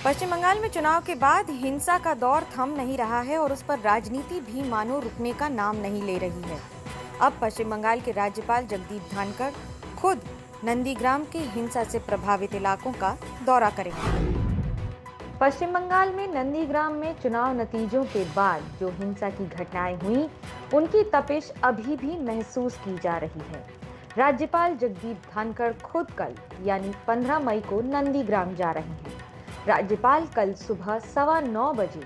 पश्चिम बंगाल में चुनाव के बाद हिंसा का दौर थम नहीं रहा है और उस पर राजनीति भी मानो रुकने का नाम नहीं ले रही है। अब पश्चिम बंगाल के राज्यपाल जगदीप धनखड़ खुद नंदीग्राम के हिंसा से प्रभावित इलाकों का दौरा करेंगे। पश्चिम बंगाल में नंदीग्राम में चुनाव नतीजों के बाद जो हिंसा की घटनाएं हुई, उनकी तपिश अभी भी महसूस की जा रही है। राज्यपाल जगदीप धनखड़ खुद कल यानी 15 मई को नंदीग्राम जा रहे हैं। राज्यपाल कल सुबह 9:15 बजे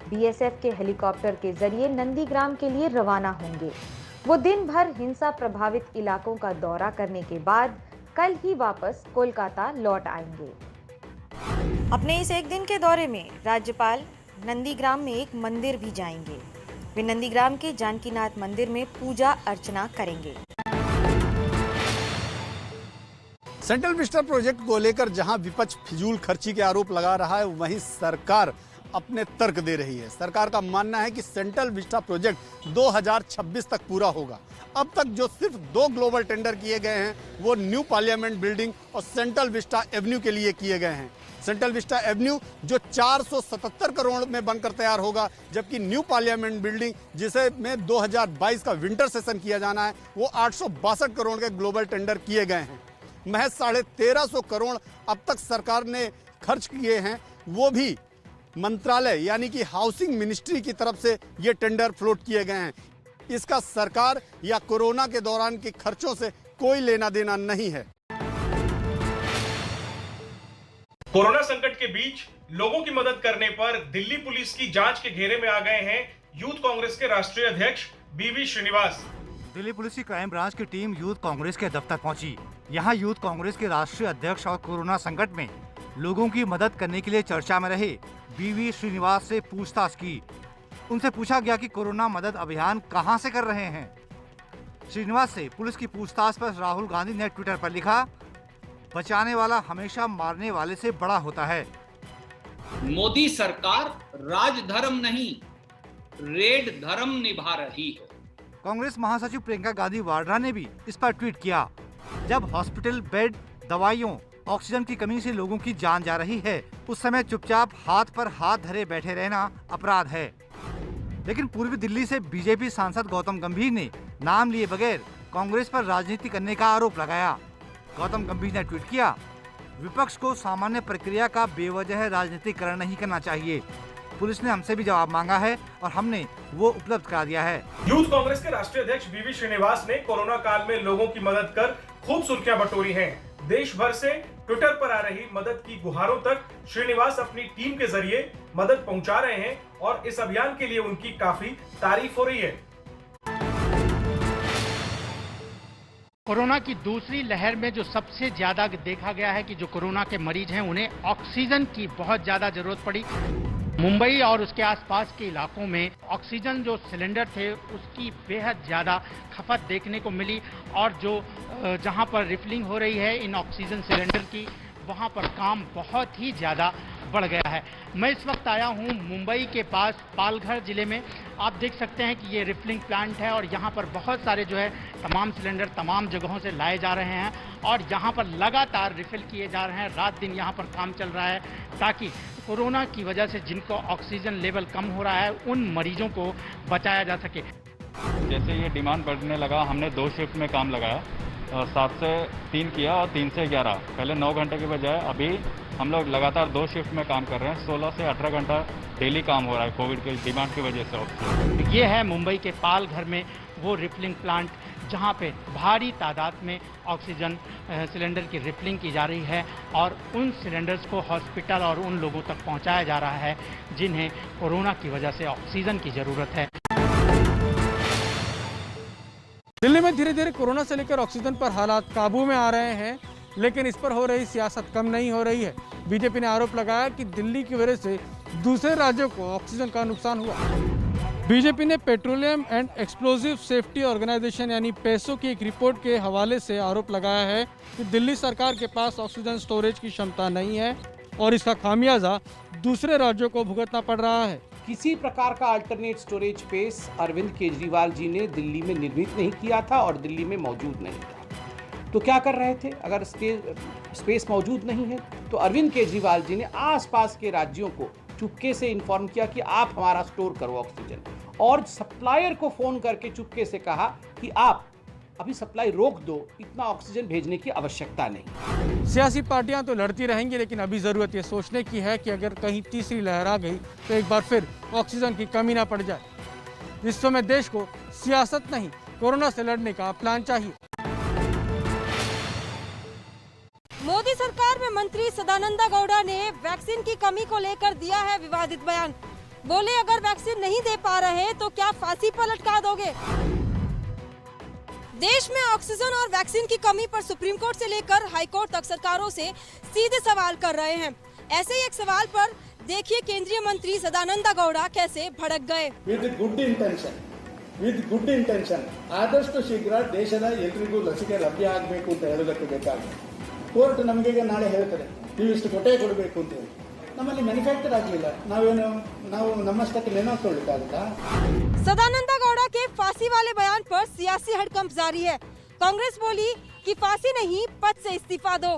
बीएसएफ के हेलीकॉप्टर के जरिए नंदीग्राम के लिए रवाना होंगे। वो दिन भर हिंसा प्रभावित इलाकों का दौरा करने के बाद कल ही वापस कोलकाता लौट आएंगे। अपने इस एक दिन के दौरे में राज्यपाल नंदीग्राम में एक मंदिर भी जाएंगे। वे नंदीग्राम के जानकीनाथ मंदिर में पूजा अर्चना करेंगे। सेंट्रल विस्टा प्रोजेक्ट को लेकर जहां विपक्ष फिजूल खर्ची के आरोप लगा रहा है, वहीं सरकार अपने तर्क दे रही है। सरकार का मानना है कि सेंट्रल विस्टा प्रोजेक्ट 2026 तक पूरा होगा। अब तक जो सिर्फ 2 ग्लोबल टेंडर किए गए हैं, वो न्यू पार्लियामेंट बिल्डिंग और सेंट्रल विस्टा एवेन्यू के लिए किए गए हैं। सेंट्रल विस्टा एवेन्यू जो 477 करोड़ में बनकर तैयार होगा, जबकि न्यू पार्लियामेंट बिल्डिंग जिसे में 2022 का विंटर सेशन किया जाना है, वो 862 करोड़ के ग्लोबल टेंडर किए गए हैं। महज 1350 करोड़ अब तक सरकार ने खर्च किए हैं, वो भी मंत्रालय यानी कि हाउसिंग मिनिस्ट्री की तरफ से ये टेंडर फ्लोट किए गए हैं। इसका सरकार या कोरोना के दौरान के खर्चों से कोई लेना देना नहीं है। कोरोना संकट के बीच लोगों की मदद करने पर दिल्ली पुलिस की जांच के घेरे में आ गए हैं यूथ कांग्रेस के राष्ट्रीय अध्यक्ष बीवी श्रीनिवास। दिल्ली पुलिस की क्राइम ब्रांच की टीम यूथ कांग्रेस के दफ्तर पहुंची। यहां यूथ कांग्रेस के राष्ट्रीय अध्यक्ष और कोरोना संकट में लोगों की मदद करने के लिए चर्चा में रहे बीवी श्रीनिवास से पूछताछ की। उनसे पूछा गया कि कोरोना मदद अभियान कहां से कर रहे हैं। श्रीनिवास से पुलिस की पूछताछ पर राहुल गांधी ने ट्विटर पर लिखा, बचाने वाला हमेशा मारने वाले से बड़ा होता है। मोदी सरकार राजधर्म नहीं, रेड धर्म निभा रही है। कांग्रेस महासचिव प्रियंका गांधी वाड्रा ने भी इस पर ट्वीट किया, जब हॉस्पिटल बेड, दवाइयों, ऑक्सीजन की कमी से लोगों की जान जा रही है, उस समय चुपचाप हाथ पर हाथ धरे बैठे रहना अपराध है। लेकिन पूर्वी दिल्ली से बीजेपी सांसद गौतम गंभीर ने नाम लिए बगैर कांग्रेस पर राजनीति करने का आरोप लगाया। गौतम गंभीर ने ट्वीट किया, विपक्ष को सामान्य प्रक्रिया का बेवजह राजनीतिकरण नहीं करना चाहिए। पुलिस ने हमसे भी जवाब मांगा है और हमने वो उपलब्ध करा दिया है। यूथ कांग्रेस के राष्ट्रीय अध्यक्ष बीवी श्रीनिवास ने कोरोना काल में लोगों की मदद कर खूब सुर्खियां बटोरी हैं। देश भर से ट्विटर पर आ रही मदद की गुहारों तक श्रीनिवास अपनी टीम के जरिए मदद पहुंचा रहे हैं और इस अभियान के लिए उनकी काफी तारीफ हो रही है। कोरोना की दूसरी लहर में जो सबसे ज्यादा देखा गया है कि जो कोरोना के मरीज हैं, उन्हें ऑक्सीजन की बहुत ज्यादा जरूरत पड़ी। मुंबई और उसके आसपास के इलाकों में ऑक्सीजन जो सिलेंडर थे, उसकी बेहद ज़्यादा खपत देखने को मिली और जो जहां पर रिफिलिंग हो रही है इन ऑक्सीजन सिलेंडर की, वहां पर काम बहुत ही ज़्यादा बढ़ गया है। मैं इस वक्त आया हूं मुंबई के पास पालघर जिले में। आप देख सकते हैं कि ये रिफिलिंग प्लांट है और यहाँ पर बहुत सारे जो है तमाम सिलेंडर तमाम जगहों से लाए जा रहे हैं और यहाँ पर लगातार रिफिल किए जा रहे हैं। रात दिन यहाँ पर काम चल रहा है ताकि कोरोना की वजह से जिनको ऑक्सीजन लेवल कम हो रहा है, उन मरीजों को बचाया जा सके। जैसे ये डिमांड बढ़ने लगा, हमने 2 शिफ्ट में काम लगाया, 7 से 3 किया और 3 से 11। पहले 9 घंटे के बजाय अभी हम लोग लगातार 2 शिफ्ट में काम कर रहे हैं। 16 से 18 घंटा डेली काम हो रहा है कोविड की डिमांड की वजह से। ये है मुंबई के पालघर में वो रिफिलिंग प्लांट जहाँ पे भारी तादाद में ऑक्सीजन सिलेंडर की रिफिलिंग की जा रही है और उन सिलेंडर्स को हॉस्पिटल और उन लोगों तक पहुँचाया जा रहा है जिन्हें कोरोना की वजह से ऑक्सीजन की ज़रूरत है। दिल्ली में धीरे धीरे कोरोना से लेकर ऑक्सीजन पर हालात काबू में आ रहे हैं, लेकिन इस पर हो रही सियासत कम नहीं हो रही है। बीजेपी ने आरोप लगाया कि दिल्ली की वजह से दूसरे राज्यों को ऑक्सीजन का नुकसान हुआ। बीजेपी ने petroleum and explosive safety organisation यानी पेसो की एक रिपोर्ट के हवाले से आरोप लगाया है कि दिल्ली सरकार के पास ऑक्सीजन स्टोरेज की क्षमता नहीं है और इसका खामियाजा दूसरे राज्यों को भुगतना पड़ रहा है। किसी प्रकार का alternate storage space Arvind Kejriwal ji ने दिल्ली में निर्मित नहीं किया था और दिल्ली में मौजूद नहीं था। तो क्या कर रहे थे? अगर स्पेस मौजूद नहीं है तो अरविंद केजरीवाल जी ने आसपास के राज्यों को चुपके से इन्फॉर्म किया कि आप हमारा स्टोर करो ऑक्सीजन, और सप्लायर को फोन करके चुपके से कहा कि आप अभी सप्लाई रोक दो, इतना ऑक्सीजन भेजने की आवश्यकता नहीं। सियासी पार्टियां तो लड़ती रहेंगी, लेकिन अभी ज़रूरत ये सोचने की है कि अगर कहीं तीसरी लहर आ गई तो एक बार फिर ऑक्सीजन की कमी ना पड़ जाए। इस समय देश को सियासत नहीं, कोरोना से लड़ने का प्लान चाहिए। मोदी सरकार में मंत्री सदानंद गौड़ा ने वैक्सीन की कमी को लेकर दिया है विवादित बयान। बोले, अगर वैक्सीन नहीं दे पा रहे तो क्या फांसी पर लटका दोगे? देश में ऑक्सीजन और वैक्सीन की कमी पर सुप्रीम कोर्ट से लेकर हाई कोर्ट तक सरकारों से सीधे सवाल कर रहे हैं। ऐसे ही एक सवाल पर देखिए केंद्रीय मंत्री सदानंद गौड़ा कैसे भड़क गए। ವಿತ್ ಗುಡ್ ಇಂಟೆನ್ಷನ್ ಆದಷ್ಟು ಶೀಘ್ರ ದೇಶದ ಎಲ್ಲರಿಗೂ ಲಸಿಕೆ ಲಭ್ಯ ಆಗಬೇಕು ಅಂತ ಹೇಳೋದಕ್ಕೆ ಬೇಕಾಗಿದೆ. ಕೋರ್ಟ್ ನಮಗೆ ನಾಳೆ ಹೇಳ್ತಾರೆ ನೀವು ಇಷ್ಟು ಕೊಡಬೇಕು ಅಂತ ಹೇಳಿ. ನಮ್ಮಲ್ಲಿ ಮ್ಯಾನುಫ್ಯಾಕ್ಚರ್ ಆಗಲಿಲ್ಲ, ನಾವು ನಮ್ಮಷ್ಟಕ್ಕೆ ನೆನಕೊಳ್ಳಿಕ್ಕಾಗುತ್ತಾ? सदानंद गौड़ा के फांसी वाले बयान पर सियासी हड़कंप जारी है। कांग्रेस बोली कि फांसी नहीं, पद से इस्तीफा दो।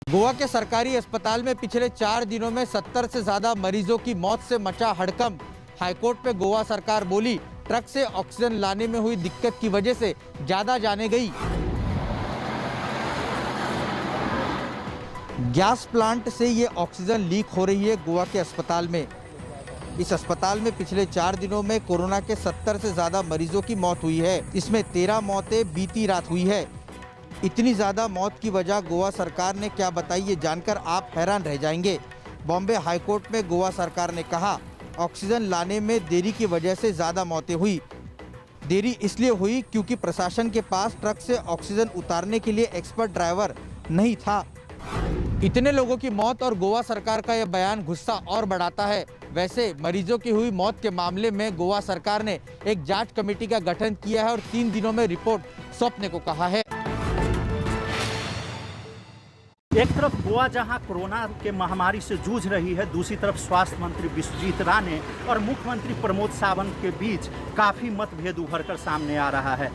गोवा के सरकारी अस्पताल में पिछले 4 दिनों में 70 से ज्यादा मरीजों की मौत से मचा हड़कंप। हाईकोर्ट में गोवा सरकार बोली ट्रक से ऑक्सीजन लाने में हुई दिक्कत की वजह से ज्यादा जाने गई। गैस प्लांट से ये ऑक्सीजन लीक हो रही है गोवा के अस्पताल में। इस अस्पताल में पिछले 4 दिनों में कोरोना के 70 से ज्यादा मरीजों की मौत हुई है। इसमें 13 मौतें बीती रात हुई है। इतनी ज्यादा मौत की वजह गोवा सरकार ने क्या बताई, ये जानकर आप हैरान रह जाएंगे। बॉम्बे हाईकोर्ट में गोवा सरकार ने कहा ऑक्सीजन लाने में देरी की वजह से ज्यादा मौतें हुई। देरी इसलिए हुई क्योंकि प्रशासन के पास ट्रक से ऑक्सीजन उतारने के लिए एक्सपर्ट ड्राइवर नहीं था। इतने लोगों की मौत और गोवा सरकार का यह बयान गुस्सा और बढ़ाता है। वैसे मरीजों की हुई मौत के मामले में गोवा सरकार ने एक जांच कमेटी का गठन किया है और 3 दिनों में रिपोर्ट सौंपने को कहा है। एक तरफ गोवा जहां कोरोना के महामारी से जूझ रही है, दूसरी तरफ स्वास्थ्य मंत्री विश्वजीत राणे और मुख्यमंत्री प्रमोद सावंत के बीच काफी मतभेद उभर कर सामने आ रहा है।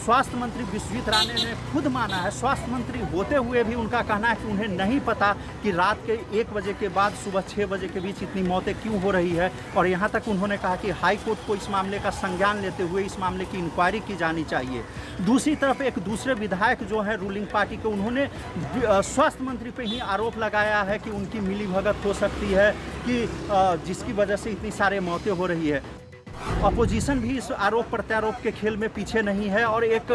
स्वास्थ्य मंत्री विश्वजीत राणे ने खुद माना है, स्वास्थ्य मंत्री होते हुए भी उनका कहना है कि उन्हें नहीं पता कि रात के 1 बजे के बाद सुबह 6 बजे के बीच इतनी मौतें क्यों हो रही है। और यहाँ तक उन्होंने कहा कि हाई कोर्ट को इस मामले का संज्ञान लेते हुए इस मामले की इंक्वायरी की जानी चाहिए। दूसरी तरफ एक दूसरे विधायक जो है रूलिंग पार्टी के, उन्होंने स्वास्थ्य मंत्री पे ही आरोप लगाया है कि उनकी मिलीभगत हो सकती है कि जिसकी वजह से इतनी सारी मौतें हो रही है। अपोजिशन भी इस आरोप प्रत्यारोप के खेल में पीछे नहीं है और एक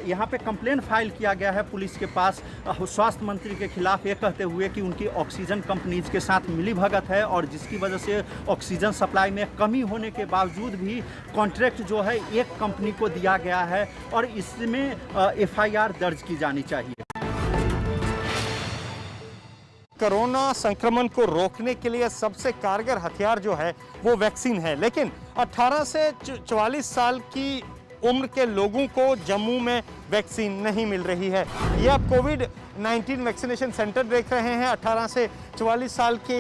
यहाँ पे कंप्लेन फाइल किया गया है पुलिस के पास स्वास्थ्य मंत्री के खिलाफ, ये कहते हुए कि उनकी ऑक्सीजन कंपनीज के साथ मिलीभगत है और जिसकी वजह से ऑक्सीजन सप्लाई में कमी होने के बावजूद भी कॉन्ट्रैक्ट जो है एक कंपनी को दिया गया है और इसमें FIR दर्ज की जानी चाहिए। कोरोना संक्रमण को रोकने के लिए सबसे कारगर हथियार जो है वो वैक्सीन है, लेकिन 18 से 44 साल की उम्र के लोगों को जम्मू में वैक्सीन नहीं मिल रही है। ये आप कोविड-19 वैक्सीनेशन सेंटर देख रहे हैं 18 से 44 साल की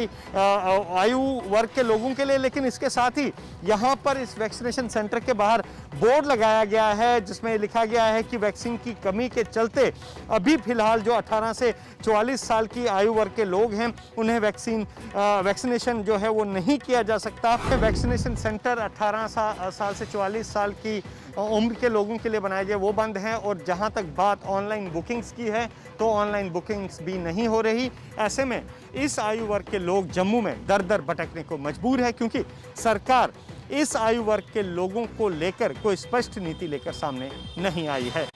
आयु वर्ग के लोगों के लिए, लेकिन इसके साथ ही यहाँ पर इस वैक्सीनेशन सेंटर के बाहर बोर्ड लगाया गया है जिसमें लिखा गया है कि वैक्सीन की कमी के चलते अभी फिलहाल जो 18 से 44 साल की आयु वर्ग के लोग हैं उन्हें वैक्सीनेशन जो है वो नहीं किया जा सकता। वैक्सीनेशन सेंटर 18 साल से 44 साल की उम्र के लोगों के लिए बनाए गए वो बंद हैं और जहां तक बात ऑनलाइन बुकिंग्स की है तो ऑनलाइन बुकिंग्स भी नहीं हो रही। ऐसे में इस आयु वर्ग के लोग जम्मू में दर दर भटकने को मजबूर है क्योंकि सरकार इस आयु वर्ग के लोगों को लेकर कोई स्पष्ट नीति लेकर सामने नहीं आई है।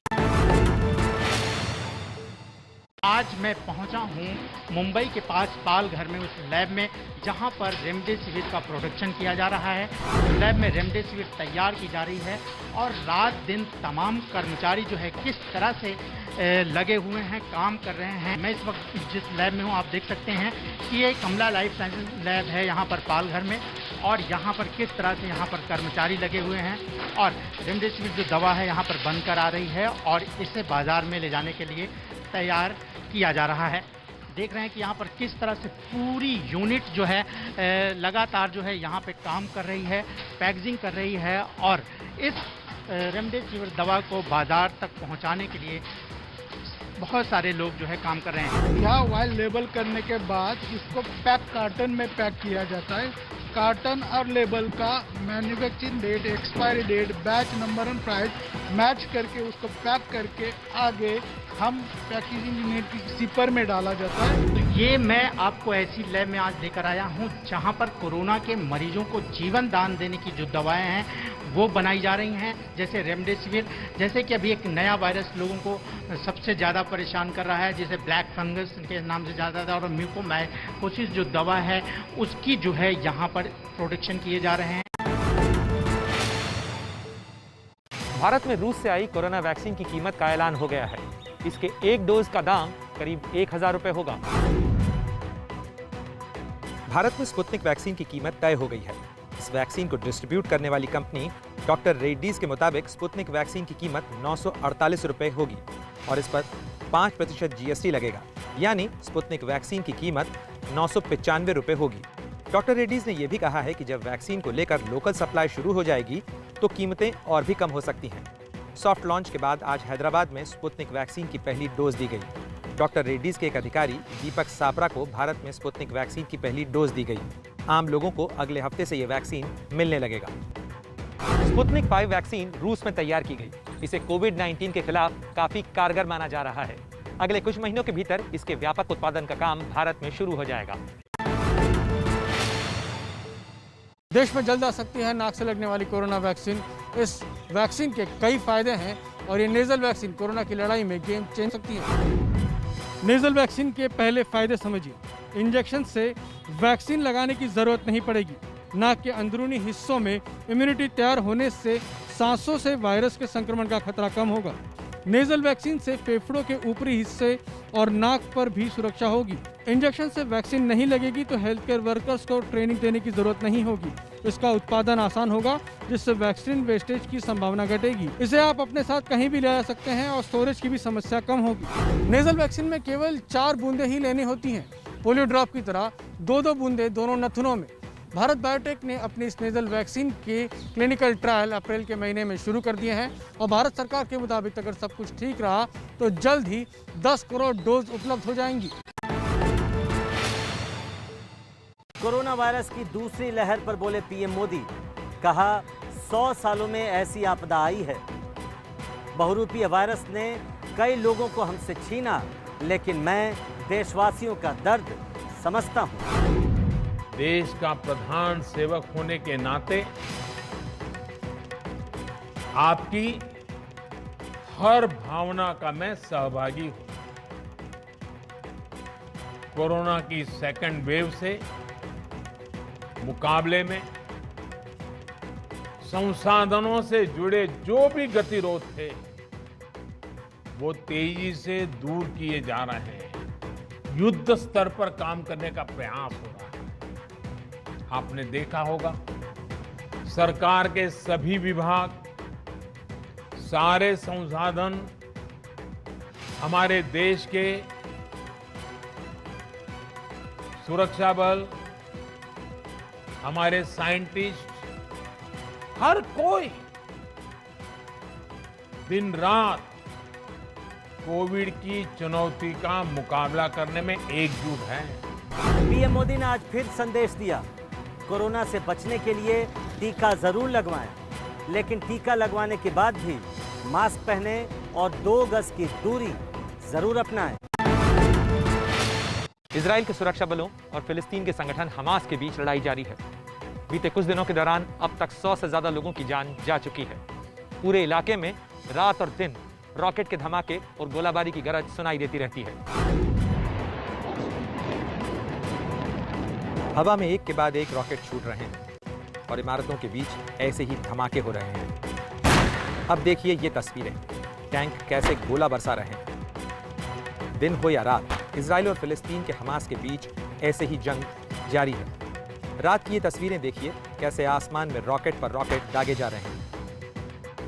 आज मैं पहुंचा हूं मुंबई के पास पालघर में उस लैब में जहां पर रेमडेसिविर का प्रोडक्शन किया जा रहा है। लैब में रेमडेसिविर तैयार की जा रही है और रात दिन तमाम कर्मचारी जो है किस तरह से लगे हुए हैं, काम कर रहे हैं। मैं इस वक्त जिस लैब में हूं आप देख सकते हैं कि ये कमला लाइफ साइंसेज लैब है यहाँ पर पालघर में, और यहाँ पर किस तरह से यहाँ पर कर्मचारी लगे हुए हैं और रेमडेसिविर जो दवा है यहाँ पर बनकर आ रही है और इसे बाजार में ले जाने के लिए तैयार किया जा रहा है। देख रहे हैं कि यहाँ पर किस तरह से पूरी यूनिट जो है लगातार जो है यहाँ पे काम कर रही है, पैकेजिंग कर रही है और इस रेमडेसिविर दवा को बाजार तक पहुँचाने के लिए बहुत सारे लोग जो है काम कर रहे हैं। यहाँ वाइल लेबल करने के बाद इसको पैक कार्टन में पैक किया जाता है। कार्टन और लेबल का manufacturing date, expiry date, batch number and price match करके उसको पैक करके आगे हम पैकेजिंग यूनिट की सिपर में डाला जाता है। तो ये मैं आपको ऐसी लैब में आज लेकर आया हूँ जहाँ पर कोरोना के मरीजों को जीवन दान देने की जो दवाएं हैं वो बनाई जा रही हैं, जैसे रेमडेसिविर, जैसे कि अभी एक नया वायरस लोगों को सबसे ज़्यादा परेशान कर रहा है, जैसे ब्लैक फंगस के नाम से ज़्यादा था, और म्यूकोमाइकोसिस जो दवा है उसकी जो है यहाँ पर प्रोडक्शन किए जा रहे हैं। भारत में रूस से आई कोरोना वैक्सीन की कीमत का ऐलान हो गया है। इसके एक डोज का दाम करीब 1000 रुपए होगा। भारत में स्पुतनिक वैक्सीन की कीमत तय हो गई है। इस वैक्सीन को डिस्ट्रीब्यूट करने वाली कंपनी डॉक्टर रेड्डीज के मुताबिक स्पुतनिक वैक्सीन की कीमत 948 रुपए होगी और इस पर 5% GST लगेगा, यानी स्पुतनिक वैक्सीन की कीमत 995 रुपए होगी। डॉक्टर रेड्डीज ने यह भी कहा है कि जब वैक्सीन को लेकर लोकल सप्लाई शुरू हो जाएगी तो कीमतें और भी कम हो सकती हैं। सॉफ्ट लॉन्च के बाद आज हैदराबाद में स्पुतनिक वैक्सीन की पहली डोज दी गई। डॉक्टर रेड्डीज के एक अधिकारी दीपक सापरा को भारत में स्पुतनिक वैक्सीन की पहली डोज दी गई। आम लोगों को अगले हफ्ते से ये वैक्सीन मिलने लगेगा। स्पुतनिक 5 वैक्सीन रूस में तैयार की गई। इसे कोविड-19 के खिलाफ काफी कारगर माना जा रहा है। अगले कुछ महीनों के भीतर इसके व्यापक उत्पादन का काम भारत में शुरू हो जाएगा। देश में जल्द आ सकती है नाक से लगने वाली कोरोना वैक्सीन। इस वैक्सीन के कई फायदे हैं और ये नेजल वैक्सीन कोरोना की लड़ाई में गेम चेंज सकती है। नेजल वैक्सीन के पहले फायदे समझिए। इंजेक्शन से वैक्सीन लगाने की जरूरत नहीं पड़ेगी। नाक के अंदरूनी हिस्सों में इम्यूनिटी तैयार होने से सांसों से वायरस के संक्रमण का खतरा कम होगा। नेजल वैक्सीन से फेफड़ों के ऊपरी हिस्से और नाक पर भी सुरक्षा होगी। इंजेक्शन से वैक्सीन नहीं लगेगी तो हेल्थ केयर वर्कर्स को ट्रेनिंग देने की जरूरत नहीं होगी। इसका उत्पादन आसान होगा जिससे वैक्सीन वेस्टेज की संभावना घटेगी। इसे आप अपने साथ कहीं भी ले जा सकते हैं और स्टोरेज की भी समस्या कम होगी। नेजल वैक्सीन में केवल 4 बूंदें ही लेनी होती हैं। पोलियो ड्रॉप की तरह 2-2 बूंदें दोनों नथुनों में। भारत बायोटेक ने अपनी इस नेजल वैक्सीन के क्लिनिकल ट्रायल अप्रैल के महीने में शुरू कर दिए हैं और भारत सरकार के मुताबिक अगर सब कुछ ठीक रहा तो जल्द ही 10 करोड़ डोज उपलब्ध हो जाएंगी। कोरोना वायरस की दूसरी लहर पर बोले पीएम मोदी, कहा 100 सालों में ऐसी आपदा आई है। बहुरूपीय वायरस ने कई लोगों को हमसे छीना, लेकिन मैं देशवासियों का दर्द समझता हूं। देश का प्रधान सेवक होने के नाते आपकी हर भावना का मैं सहभागी हूं। कोरोना की सेकंड वेव से मुकाबले में संसाधनों से जुड़े जो भी गतिरोध थे वो तेजी से दूर किए जा रहे हैं। युद्ध स्तर पर काम करने का प्रयास हो रहा है। आपने देखा होगा सरकार के सभी विभाग, सारे संसाधन हमारे देश के सुरक्षा बल, हमारे साइंटिस्ट, हर कोई दिन रात कोविड की चुनौती का मुकाबला करने में एकजुट है। पीएम मोदी ने आज फिर संदेश दिया, कोरोना से बचने के लिए टीका जरूर लगवाएं, लेकिन टीका लगवाने के बाद भी मास्क पहने और 2 गज की दूरी जरूर अपनाएं। इजराइल के सुरक्षा बलों और फिलिस्तीन के संगठन हमास के बीच लड़ाई जारी है। बीते कुछ दिनों के दौरान अब तक 100 से ज्यादा लोगों की जान जा चुकी है। पूरे इलाके में रात और दिन रॉकेट के धमाके और गोलाबारी की गरज सुनाई देती रहती है। हवा में एक के बाद एक रॉकेट छूट रहे हैं और इमारतों के बीच ऐसे ही धमाके हो रहे हैं। अब देखिए ये तस्वीरें, टैंक कैसे गोला बरसा रहे हैं। दिन हो या रात, इजराइल और फिलिस्तीन के हमास के बीच ऐसे ही जंग जारी है। रात की ये तस्वीरें देखिए, कैसे आसमान में रॉकेट पर रॉकेट दागे जा रहे हैं।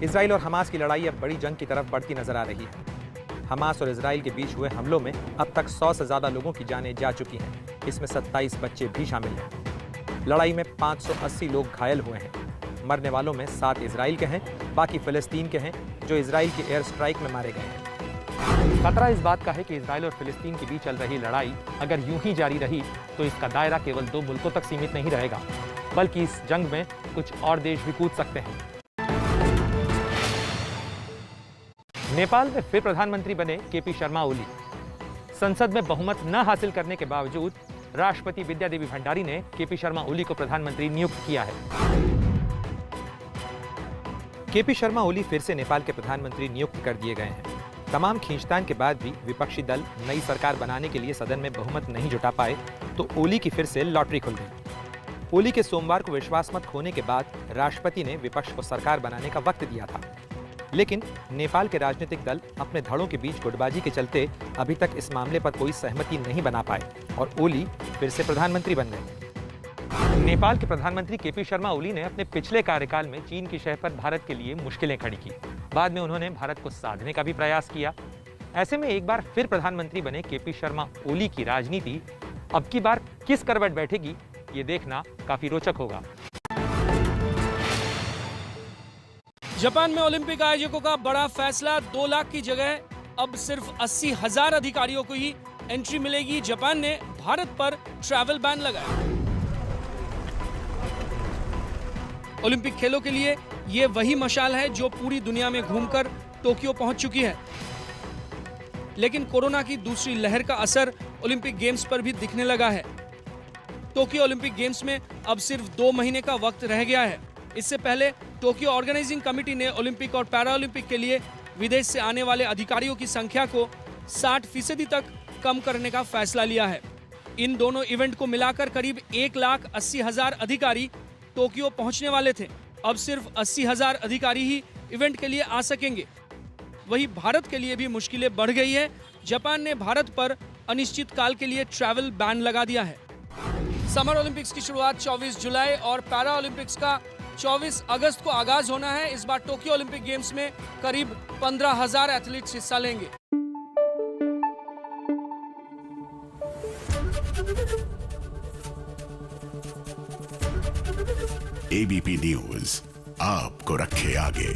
इजराइल और हमास की लड़ाई अब बड़ी जंग की तरफ बढ़ती नजर आ रही है। हमास और इजराइल के बीच हुए हमलों में अब तक 100 से ज्यादा लोगों की जानें जा चुकी हैं। इसमें 27 बच्चे भी शामिल हैं। लड़ाई में 580 लोग घायल हुए हैं। मरने वालों में 7 इजराइल के हैं, बाकी फिलिस्तीन के हैं जो इजराइल की एयर स्ट्राइक में मारे गए हैं। खतरा इस बात का है कि इजराइल और फिलिस्तीन के बीच चल रही लड़ाई अगर यूं ही जारी रही तो इसका दायरा केवल 2 मुल्कों तक सीमित नहीं रहेगा, बल्कि इस जंग में कुछ और देश भी कूद सकते हैं। नेपाल में फिर प्रधानमंत्री बने केपी शर्मा ओली। संसद में बहुमत न हासिल करने के बावजूद राष्ट्रपति विद्यादेवी भंडारी ने केपी शर्मा ओली को प्रधानमंत्री नियुक्त किया है। केपी शर्मा ओली फिर से नेपाल के प्रधानमंत्री नियुक्त कर दिए गए हैं। तमाम खींचतान के बाद भी विपक्षी दल नई सरकार बनाने के लिए सदन में बहुमत नहीं जुटा पाए तो ओली की फिर से लॉटरी खुल गई। ओली के सोमवार को विश्वास मत खोने के बाद राष्ट्रपति ने विपक्ष को सरकार बनाने का वक्त दिया था, लेकिन नेपाल के राजनीतिक दल अपने धड़ों के बीच गुटबाजी के चलते अभी तक इस मामले पर कोई सहमति नहीं बना पाए और ओली फिर से प्रधानमंत्री बन गए। नेपाल के प्रधानमंत्री केपी शर्मा ओली ने अपने पिछले कार्यकाल में चीन की शह पर भारत के लिए मुश्किलें खड़ी की। बाद में उन्होंने भारत को साधने का भी प्रयास किया। ऐसे में एक बार फिर प्रधानमंत्री बने केपी शर्मा ओली की राजनीति अब की बार किस करवट बैठेगी, ये देखना काफी रोचक होगा। जापान में ओलंपिक आयोजकों का बड़ा फैसला, 2 लाख की जगह अब सिर्फ 80,000 अधिकारियों को ही एंट्री मिलेगी। जापान ने भारत पर ट्रैवल बैन लगाया। ओलंपिक खेलों के लिए ये वही मशाल है जो पूरी दुनिया में घूमकर टोक्यो पहुंच चुकी है, लेकिन कोरोना की दूसरी लहर का असर ओलंपिक गेम्स पर भी दिखने लगा है। टोक्यो ओलंपिक गेम्स में अब सिर्फ 2 महीने का वक्त रह गया है। इससे पहले टोक्यो ऑर्गेनाइजिंग कमेटी ने ओलंपिक और पैरालंपिक के लिए विदेश से आने वाले अधिकारियों की संख्या को 60% तक कम करने का फैसला लिया है। इन दोनों इवेंट को मिलाकर करीब 1,80,000 अधिकारी टोक्यो पहुंचने वाले थे। अब सिर्फ 80,000 अधिकारी ही इवेंट के लिए आ सकेंगे। वहीं भारत के लिए भी मुश्किलें बढ़ गई है। जापान ने भारत पर अनिश्चित काल के लिए ट्रैवल बैन लगा दिया है। समर ओलंपिक्स की शुरुआत 24 जुलाई और पैरा ओलंपिक्स का 24 अगस्त को आगाज होना है। इस बार टोक्यो ओलंपिक गेम्स में करीब 15,000 एथलीट्स हिस्सा लेंगे। एबीपी न्यूज आपको रखे आगे।